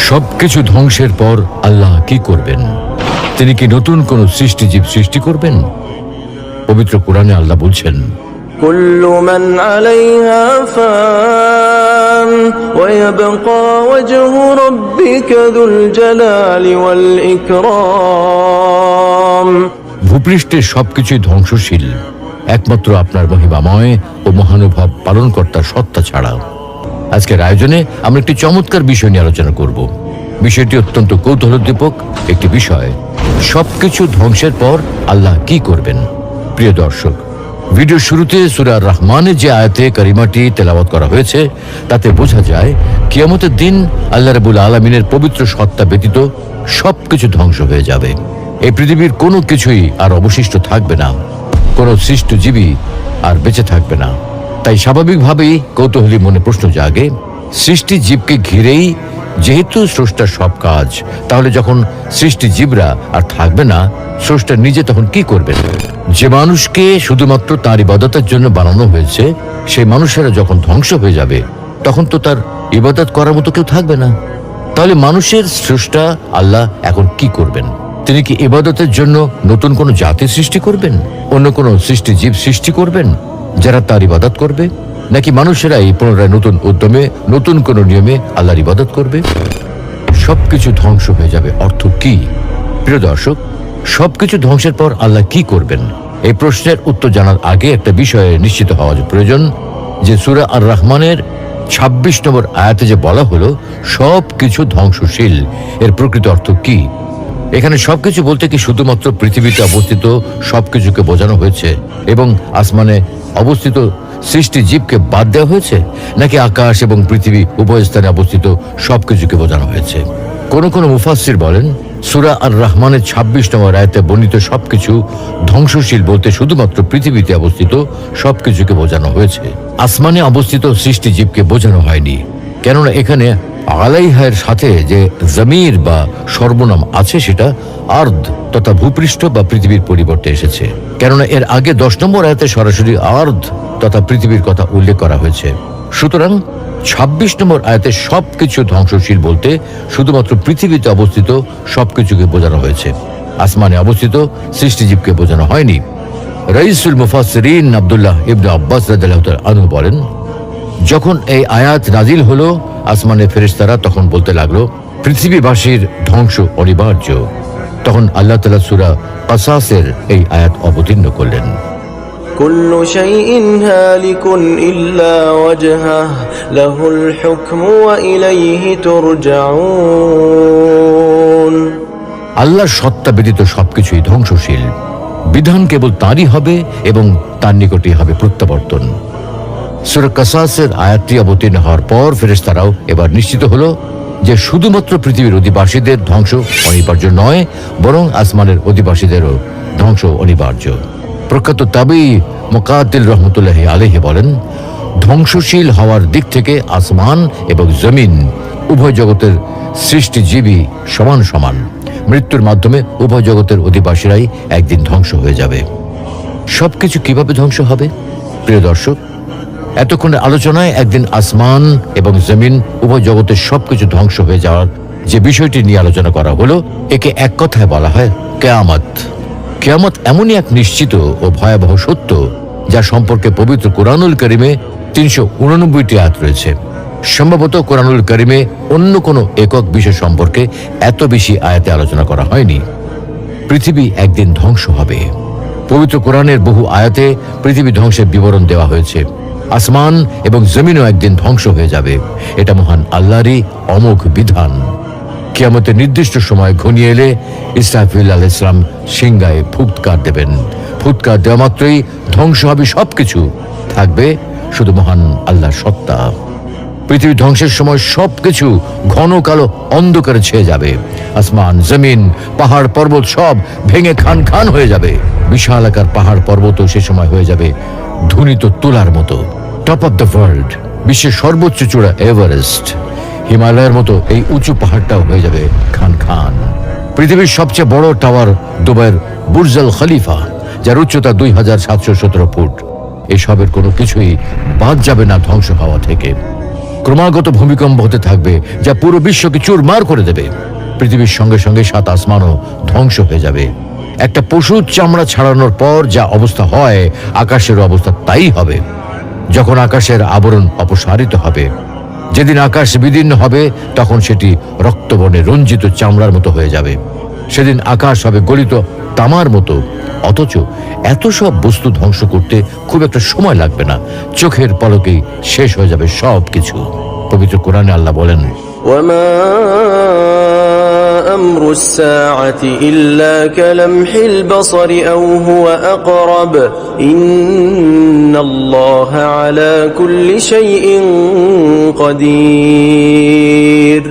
সবকিছু ধ্বংসের পর আল্লাহ কি করবেন? তিনি কি নতুন কোন সৃষ্টিজীব সৃষ্টি করবেন? পবিত্র কোরআনে আল্লাহ বলছেন, কুল্লু মান আলাইহা ফান ওয়া ইয়াবকা ওয়াজহু রাব্বিকা যুল জালালি ওয়াল ইকরাম। ভূপৃষ্ঠের সবকিছুই ধ্বংসশীল, একমাত্র আপনার মহিমাময় ও মহানুভব পালনকর্তার সত্তা ছাড়া। আজকের আয়োজনে আমরা একটি চমৎকার বিষয় নিয়ে আলোচনা করব। বিষয়টি অত্যন্ত কৌতূহলোদ্দীপক একটি বিষয়। সবকিছু ধ্বংসের পর আল্লাহ কি করবেন? প্রিয় দর্শক, ভিডিওর শুরুতে সূরা আর রহমানের যে আয়াতে কারিমাটি তেলাওয়াত করা হয়েছে তাতে বোঝা যায় কিয়ামতের দিন আল্লাহ রাব্বুল আলামিনের পবিত্র সত্তা ব্যতীত সবকিছু ধ্বংস হয়ে যাবে। এই পৃথিবীর কোনো কিছুই আর অবশিষ্ট থাকবে না, কোনো সৃষ্ট জীবী আর বেঁচে থাকবে না। তাই স্বাভাবিকভাবেই কৌতূহলী মনে প্রশ্ন জাগে, সৃষ্টি জীবকে ঘিরেই যেহেতু স্রষ্টার সব কাজ, তাহলে যখন সৃষ্টি জীবরা আর থাকবে না, স্রষ্টা নিজে তখন কি করবেন? যে মানুষকে শুধুমাত্র তার ইবাদতের জন্য বানানো হয়েছে, সেই মানুষেরা যখন ধ্বংস হয়ে যাবে তখন তো তার ইবাদত করার মতো কেউ থাকবে না। তাহলে মানুষের স্রষ্টা আল্লাহ এখন কি করবেন? তিনি কি ইবাদতের জন্য নতুন কোনো জাতি সৃষ্টি করবেন? অন্য কোনো সৃষ্টি জীব সৃষ্টি করবেন যারা তার ইবাদত করবে? নাকি মানুষেরাই পুনরায় নতুন উদ্যমে নতুন কোনো নিয়মে আল্লাহর ইবাদত করবে? সবকিছু ধ্বংস হয়ে যাবে অর্থ কি? প্রিয় দর্শক, সবকিছু ধ্বংসের পর আল্লাহ কি করবেন? এই প্রশ্নের উত্তর জানার আগে একটা বিষয়ে নিশ্চিত হওয়া প্রয়োজন যে সূরা আর রহমানের ২৬ নম্বর আয়াতে যে বলা হলো সবকিছু ধ্বংসশীল, এর প্রকৃত অর্থ কি? এখানে সবকিছু বলতে কি শুধুমাত্র পৃথিবীতে অবস্থিত সবকিছুকে বোঝানো হয়েছে এবং আসমানে অবস্থিত সৃষ্টি জীবকে বাদ দেওয়া হয়েছে, নাকি আকাশ এবং পৃথিবী উভয় স্থানে অবস্থিত সবকিছুকে বোঝানো হয়েছে? কোন কোন মুফাসসির বলেন সূরা আর রহমানের ২৬ নম্বর আয়াতে বর্ণিত সবকিছু ধ্বংসশীল বলতে শুধুমাত্র পৃথিবীতে অবস্থিত সবকিছুকে বোঝানো হয়েছে, আসমানে অবস্থিত সৃষ্টি জীবকে বোঝানো হয়নি। কেননা এখানে আলাইহার সাথে যে জমির বা সর্বনাম আছে সেটা আর্দ তথা ভূপৃষ্ঠ বা পৃথিবীর পরিবর্তে এসেছে। কেননা এর আগে ১০ নম্বর আয়াতে সরাসরি আর্দ তথা পৃথিবীর কথা উল্লেখ করা হয়েছে। সুতরাং ২৬ নম্বর আয়াতে সবকিছু ধ্বংসশীল বলতে শুধুমাত্র পৃথিবীতে অবস্থিত সবকিছুকে বোঝানো হয়েছে, আসমানে অবস্থিত সৃষ্টিজীবকে বোঝানো হয়নি। রাইসুল মুফাসসিরিন আব্দুল্লাহ ইবনে আব্বাস রাদিয়াল্লাহু তাআলা আনহু বলেন, যখন এই আয়াত নাজিল হলো আসমানের ফেরেশতারা তখন বলতে লাগলো পৃথিবীবাসীর ধ্বংস অনিবার্য। তখন আল্লাহ তাআলা সূরা কাসাসের এই আয়াত অবতীর্ণ করলেন, কুল্লু শাইইন হালিকুন ইল্লা ওয়াজহাহ লাহুল হুকমু ওয়া ইলাইহি তুরজাউন। আল্লাহর সত্তা ব্যতীত সবকিছুই ধ্বংসশীল, বিধান কেবল তারই হবে এবং তার নিকটই হবে প্রত্যাবর্তন। সূরা কাসাসের আয়াতটি অবতীর্ণ হওয়ার পর ফেরেশতারাও এবার নিশ্চিত হলো যে শুধুমাত্র পৃথিবীর অধিবাসীদের ধ্বংস অনিবার্য নয়, বরং আসমানের অধিবাসীদেরও ধ্বংস অনিবার্য। প্রখ্যাত তাবেঈ মুকাতিল রহমতুল্লাহি আলাইহি বলেন, ধ্বংসশীল হওয়ার দিক থেকে আসমান এবং জমিন উভয় জগতের সৃষ্টিজীবী সমান সমান। মৃত্যুর মাধ্যমে উভয় জগতের অধিবাসীরাই একদিন ধ্বংস হয়ে যাবে। সবকিছু কিভাবে ধ্বংস হবে? প্রিয় দর্শক, এতক্ষণের আলোচনায় একদিন আসমান এবং জমিন উভয় জগতের সবকিছু ধ্বংস হয়ে যাওয়ার যে বিষয়টি নিয়ে আলোচনা করা হলো, একে এক কথায় বলা হয় কিয়ামত। কিয়ামত এমনই এক নিশ্চিত ও ভয়াবহ সত্য যা সম্পর্কে পবিত্র কোরআনুল কারিমে ৩৮৯টি আয়াত রয়েছে। সম্ভবত কোরআনুল কারিমে অন্য কোনো একক বিষয় সম্পর্কে এত বেশি আয়াতে আলোচনা করা হয়নি। পৃথিবী একদিন ধ্বংস হবে। পবিত্র কোরআনের বহু আয়াতে পৃথিবী ধ্বংসের বিবরণ দেওয়া হয়েছে। আসমান এবং জমিনও একদিন ধ্বংস হয়ে যাবে। এটা মহান আল্লাহরই অমোঘ বিধান। কিয়ামতের নির্দিষ্ট সময় ঘনিয়ে এলে ইসরাফিল আলাইহিস সালাম সিংহায় ফুৎকার দেবেন। ফুৎকার দেওয়া মাত্রই ধ্বংস হবে সবকিছু, থাকবে শুধু মহান আল্লাহর সত্তা। পৃথিবী ধ্বংসের সময় সবকিছু ঘন কালো অন্ধকারে ছেয়ে যাবে। আসমান, জমিন, পাহাড় পর্বত সব ভেঙে খান খান হয়ে যাবে। বিশাল আকার পাহাড় পর্বতও সে সময় হয়ে যাবে ধুনিত তুলার মতো। টপ অফ দ্য ওয়ার্ল্ড, বিশ্বের সর্বোচ্চ চূড়া এভারেস্ট, হিমালয়ের মতো এই উঁচু পাহাড়টাও হয়ে যাবে খান খান। পৃথিবীর সবচেয়ে বড় টাওয়ার দুবাইয়ের বুর্জ আল খলিফা, যার উচ্চতা ২৭১৭ ফুট, এসবের কোনো কিছুই বাদ যাবে না ধ্বংস হওয়া থেকে। ক্রমাগত ভূমিকম্প হতে থাকবে, যা পুরো বিশ্বকে চুরমার করে দেবে। পৃথিবীর সঙ্গে সঙ্গে 7 আসমানও ধ্বংস হয়ে যাবে। একটা পশুর চামড়া ছাড়ানোর পর যা অবস্থা হয়, আকাশের অবস্থা তাই হবে। যখন আকাশের আবরণ অপসারিত হবে, যেদিন আকাশ বিদীর্ণ হবে, তখন সেটি রক্তবর্ণে রঞ্জিত চামড়ার মতো হয়ে যাবে। সেদিন আকাশ হবে গলিত তামার মতো। অথচ এত সব বস্তু ধ্বংস করতে খুব একটা সময় লাগবে না, চোখের পলকেই শেষ হয়ে যাবে সব কিছু। পবিত্র কোরআনে আল্লাহ বলেন, وما أمر الساعة إلا كلمح البصر أو هو أقرب إن الله على كل شيء قدير।